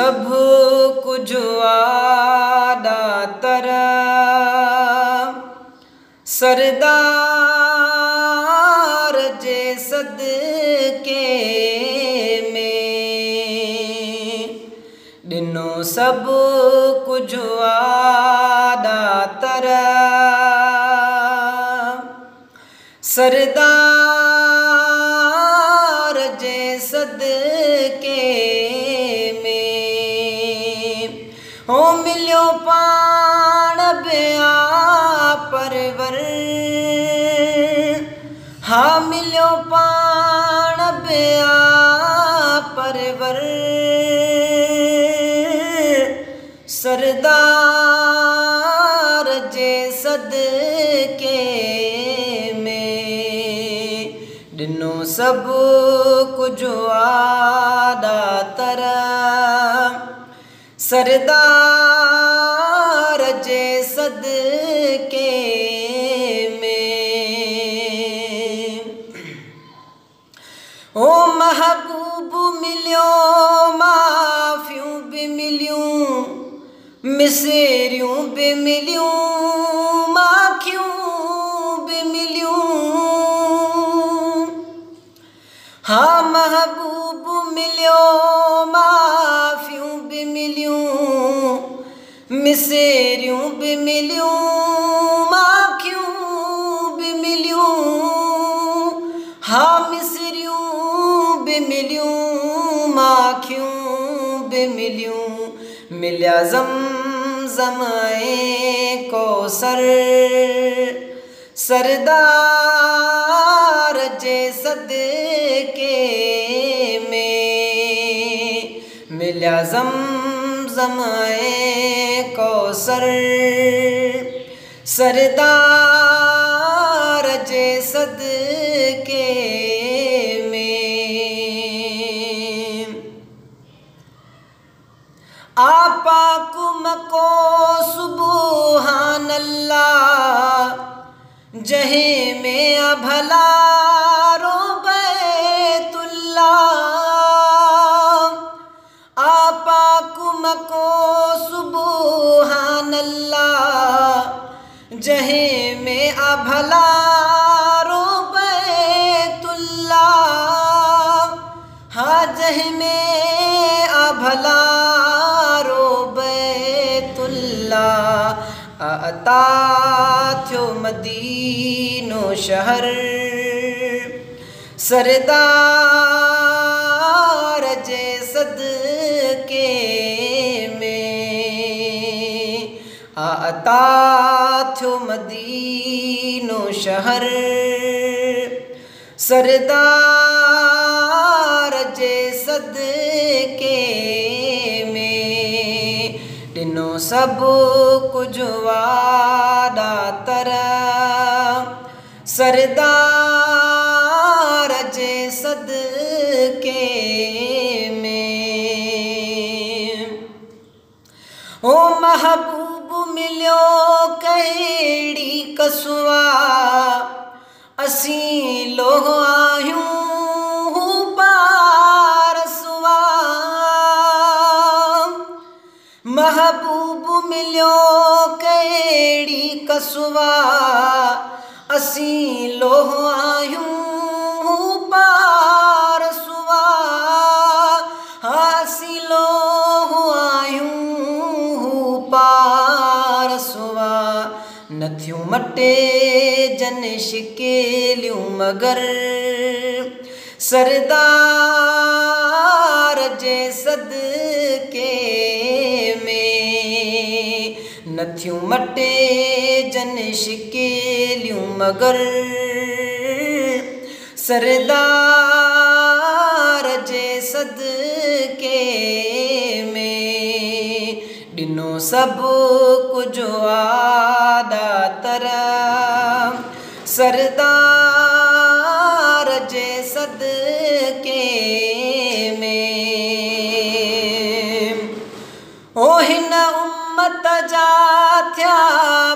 सब कुछ आदा तर सरदार जे सदके में ॾिनो सब कुछ आदा तर सरदार जे सदके में हो मिलियो पाण बिया परवर हा मिलियो पाण बिया परवर सरदार जे सदके ॾिनो सब कुछ आदा तर सरदार जे सदके में ओ महबूब मिलियो माफ़ियूं भी मिलियूं मिसरियूं भी मिलियूं माखियूं भी मिलियूं हाँ महबूब मिलियो माफ़ियूं भी मिलियूं मिसरियूं भी मिलियूं माखियूं भी मिलियूं हाँ मिसरियूं भी मिलियूं माखियूं भी मिलियूं मिलिया ज़मज़म ऐं कौसर सरदार जे सदके में मिलिया ज़मज़म ऐं कौसर सरदार जे सदके में आपा कुमको सुबहान अल्लाह जहीं में भला रो बैतुल्लाह आपा कुमको सुबहान अल्लाह जहीं में भला रो बैतुल्लाह हाँ जहीं में भला रो बैतुल्लाह अता थियो मदीनो शहर सरदार जे सदके में अता थियो मदीनो शहर सरदार जे सदके में ॾिनो सब कुछ आदा तर सरदार जे सदके में ओ महबूब मिलियो कहिड़ी कसुआ असीं लोह आहियूं पारसुआ महबूब मिलियो कहिड़ी कसुआ असीं लोह आहियूं पारसुआ असीं लोह आहियूं पारसुआ नथियूं मटे जन शिकेलियूं मगर सरदार जे सदके में नथियूं मटे जन शिकेलियूं मगर सरदार जे सदके में ॾिनो सब कुछ आदा तर सरदार जे सदके में ओ हिन उम्मत जा थिया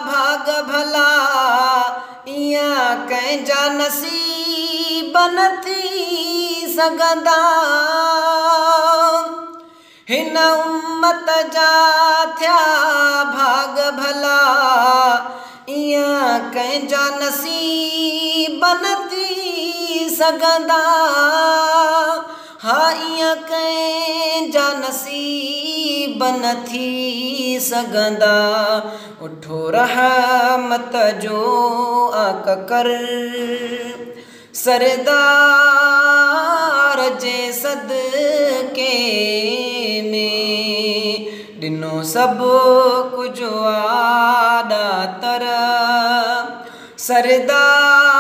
भाग भला इया कंहिंजा नसीब न थी सघंदा हिन हिन उम्मत जा थिया भाग भला, इयां कंहिंजा नसीब न थी सघंदा। हा इयां कंहिंजा नसीब न थी सघंदा। उठो रहमत जो आक कर, सरदार जे सदके में ॾिनो सभु कुझु आॾा तर। सरदार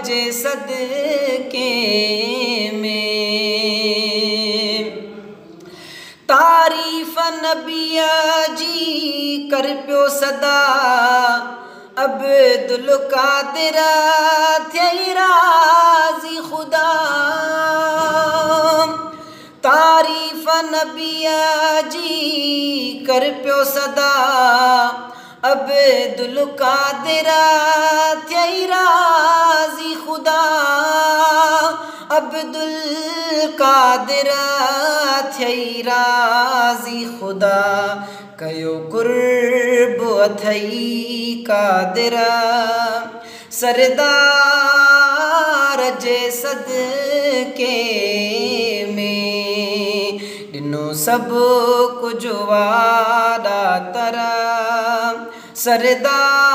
जे सदके में तारीफ़ नबीअ जी कर पियो सदा, अब्दुल कादिर थियई राज़ी ख़ुदा। तारीफ़ नबीअ जी कर पियो सदा, अब्दुल कादिर थियई राज़ी ख़ुदा। अब्दुल कादिर थियई राज़ी ख़ुदा, कयो कुर्ब अथई कादिर। सरदार जे सदके में ॾिनो सभु कुझु वाॾा तर। सरदार